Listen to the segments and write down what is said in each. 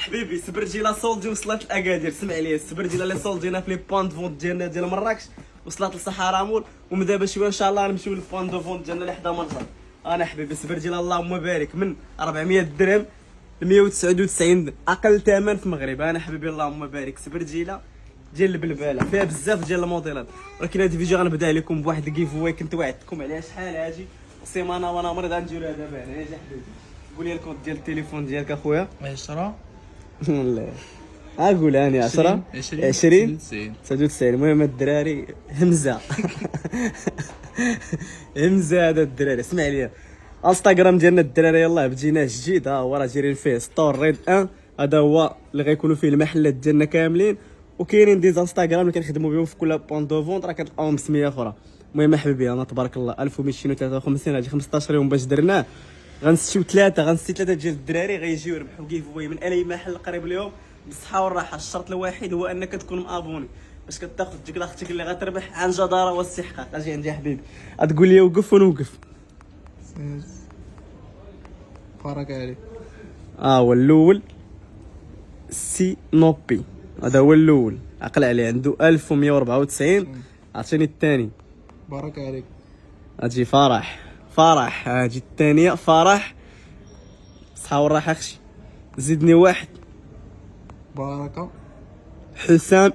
حبيبي سبرجيله سولجي وصلت لاكادير. سمع لي السبرجيله اللي سولجينا في لي بوان دو فونت ديالنا ديال مراكش وصلت لصحراء مول، ومن دابا شويه ان شاء الله غنمشيو للبوان دو فونت ديالنا اللي حدا منظر. انا حبيبي سبرجيله اللهم بارك من 400 درهم ل 199 درهم، اقل ثمن في المغرب. انا حبيبي اللهم بارك سبرجيله ديال البلباله فيها بزاف ديال الموديلات. ولكن هذا الفيديو غنبدا لكم بواحد الكيف واي كنت وعدتكم عليها شحال هاجي سيمانه وانا مريض غنديرو دابا. هنا يا حبيبي قول لي الكود ديال التليفون ديالك اخويا. 10 لا اقول اني 10 20 99. المهم الدراري همزه همزه هذا الدراري. اسمع لي انستغرام ديالنا الدراري يلاه بديناه جديد، ها هو راه جايين فيه ستور ريد 1، هذا هو اللي غيكونوا فيه المحلات ديالنا كاملين، وكاينين دي انستغرام اللي كنخدموا بهم في كل بوان دو فونت راه كتلقاهم بسميه اخرى. المهم حبيبي انا تبارك الله 1253 هادي 15 يوم باش درناه. غنستيو ثلاثه ديال الدراري غيجيو يربحوا كيف واي من اي محل قريب لهم بالصحه والراحه. الشرط الوحيد هو انك تكون مابوني باش كتاخذ ديك لاختك اللي غتربح عن جداره واستحقاق. اجي عندي حبيبي غتقول لي وقف ونوقف. بارك عليك. هو الاول سي نوبي، هذا هو الاول عقل عليه عنده 1194. عرفتني الثاني بارك عليك. اجي فرح اجي الثانيه فرح صحه والراحه اختي. زيدني واحد بركه. حسام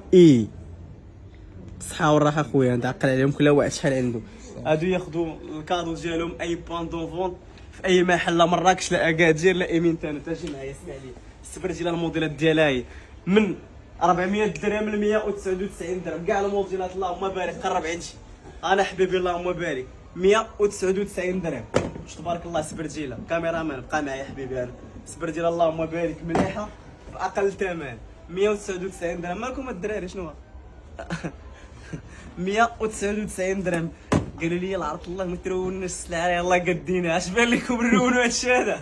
صحه والراحه خويا. انت عقل عليهم كل واحد شحال عنده. هادو ياخذوا الكادو ديالهم اي بوان دو فونت في اي محل، لا مراكش لا اكادير لا ايمين تانو. تجي معايا اسمع لي السبرجيله الموديلات ديالها هي من 400 درهم ل 199 درهم. كاع الموديلات اللهم بارك قرب عندي. انا حبيبي اللهم بارك 199 درهم. واش تبارك الله سبرجيله. كاميرا مان بقى معايا حبيبي. انا سبرجيله اللهم بارك مليحه باقل ثمن 199 درهم. مالكم الدراري شنو 199 درهم. قالوا لي العرض الله ما ترونش السلعه يلاه قدينا. اش بان لكم نرونوا هادشي هذا.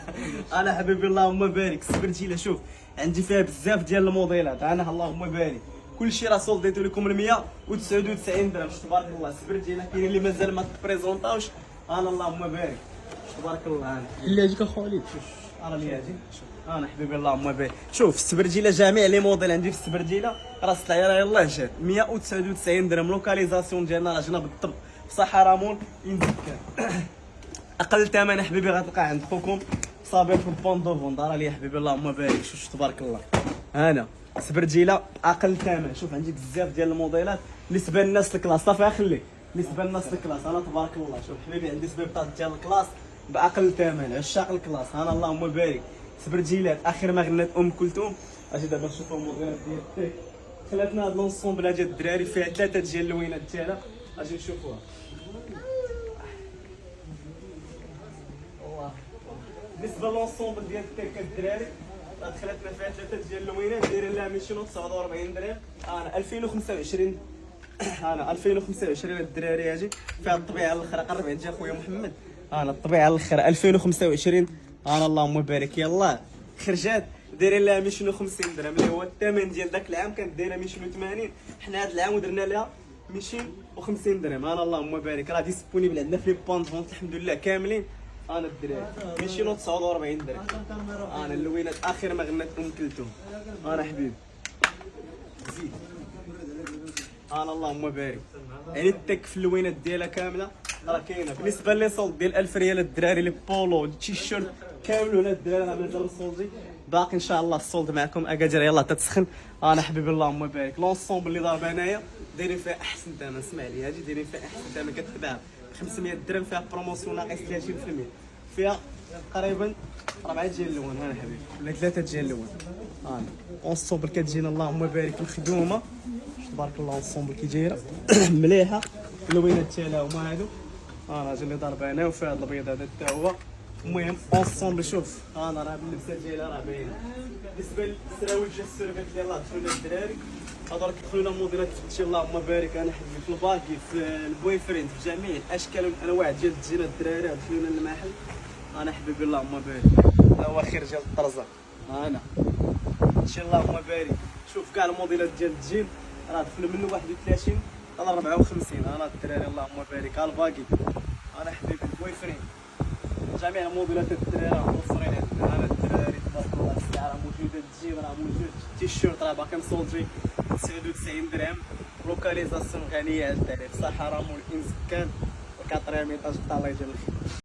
انا حبيبي اللهم بارك سبرجيله شوف عندي فيها بزاف ديال الموديلات. انا اللهم بارك كلشي راه سولديتو لكم ل 199 درهم. تبارك الله سبرجيله. كاين اللي مازال ما تبريزونطاوش. انا اللهم بارك تبارك الله. انا اللي يجيك اخويا شوف انا اللي يجي. انا حبيبي اللهم بارك شوف السبرجيله جميع لي موديل عندي في السبرجيله راه السلعه راه يلاه جات 199 درهم. لوكاليزاسيون ديالنا راه جينا بالضبط في صحراء مول ينزكر. اقل ثمن حبيبي غتلقى عند خوكم صابر في البون دو فون. راه لي حبيبي اللهم بارك شوف تبارك الله. انا سبرجيله باقل ثمن. شوف عندي بزاف ديال الموديلات بالنسبه للناس الكلاس. صافي خلي بالنسبه للناس الكلاس. انا تبارك الله شوف حبيبي عندي سبيبطات ديال الكلاس باقل ثمن. عشاق الكلاس انا اللهم بارك. سبرجيلات اخر ما غنات ام كلثوم. اجي دابا نشوفوا الموديلات ديال التيك. خلاتنا هاد لونسومبل ديال الدراري فيها ثلاثه ديال اللوينات ديالها. اجي نشوفوها. بالنسبه لونسومبل ديال التيك الدراري راه دخلتنا فيها ثلاثه ديال اللوينات دايرين لها 249 درهم. انا 2025 انا 2025 الدراري اجي فيها الطبيعه الاخرى. قرب عندي اخويا محمد. انا الطبيعه الاخرى 2025. انا اللهم بارك يلاه خرجات دايرين لها 250 درهم اللي هو الثمن ديال داك العام كانت دايره 280. حنا هذا العام درنا لها 250 درهم. انا اللهم بارك راه ديسبونيبل عندنا في لي بوان فونت الحمد لله كاملين. انا الدراري 249 درهم. انا اللوينات اخر ما غنات ام كلثوم. انا حبيبي زيد. انا اللهم بارك يعني التك في اللوينات ديالها كامله راه كاينه. بالنسبه لي صولد ديال 1000 ريال الدراري لي بولو تيشيرت كامل ولا الدراري راه مازال صولدي باقي ان شاء الله. الصولد معكم اكادير يلاه تتسخن. انا حبيبي اللهم بارك لونسومبل اللي ضارب انايا دايرين فيها احسن ثمن. اسمع لي هادي دايرين فيها احسن ثمن كتباع 500 درهم. فيها بروموسيون ناقص 30%. فيها تقريبا 4 ديال اللون. انا حبيبي ولا 3 ديال اللون. انا اونسومبل كتجينا اللهم بارك مخدومه تبارك الله. اونسومبل كي دايره مليحه. اللوينات ديالها هما هادو. انا اللي ضارب انا وفيها هذا الابيض هذا حتى هو. المهم اونسومبل شوف انا راه اللبسه ديالها راه باينه. بالنسبه للسراويل جا السيرفيت اللي يلاه دخلوا الدراري هادو راه كيدخلوا لنا موديلات تبتي اللهم بارك. انا حبيبي في الباكي في البوي فريند في جميع الاشكال والانواع ديال التجينات الدراري دخلوا لنا المحل. انا حبيبي اللهم بارك هذا هو خير ديال الطرزه. انا هادشي اللهم بارك شوف كاع الموديلات ديال الجين راه دخلوا منه 31 حتى 54. انا الدراري اللهم بارك الباكي. انا حبيبي البوي فريند جميع الموديلات الدراري متوفرين عندنا. انا الدراري تبارك الله السلعه موجوده تجي التيشيرتين راه موجود، التيشيرت راه باقي مصونجي 99 درهم. لوكاليزاسيون غنية الدراري في الصحراء مول الانسكان و 4 ايطاج. الله يجازيك.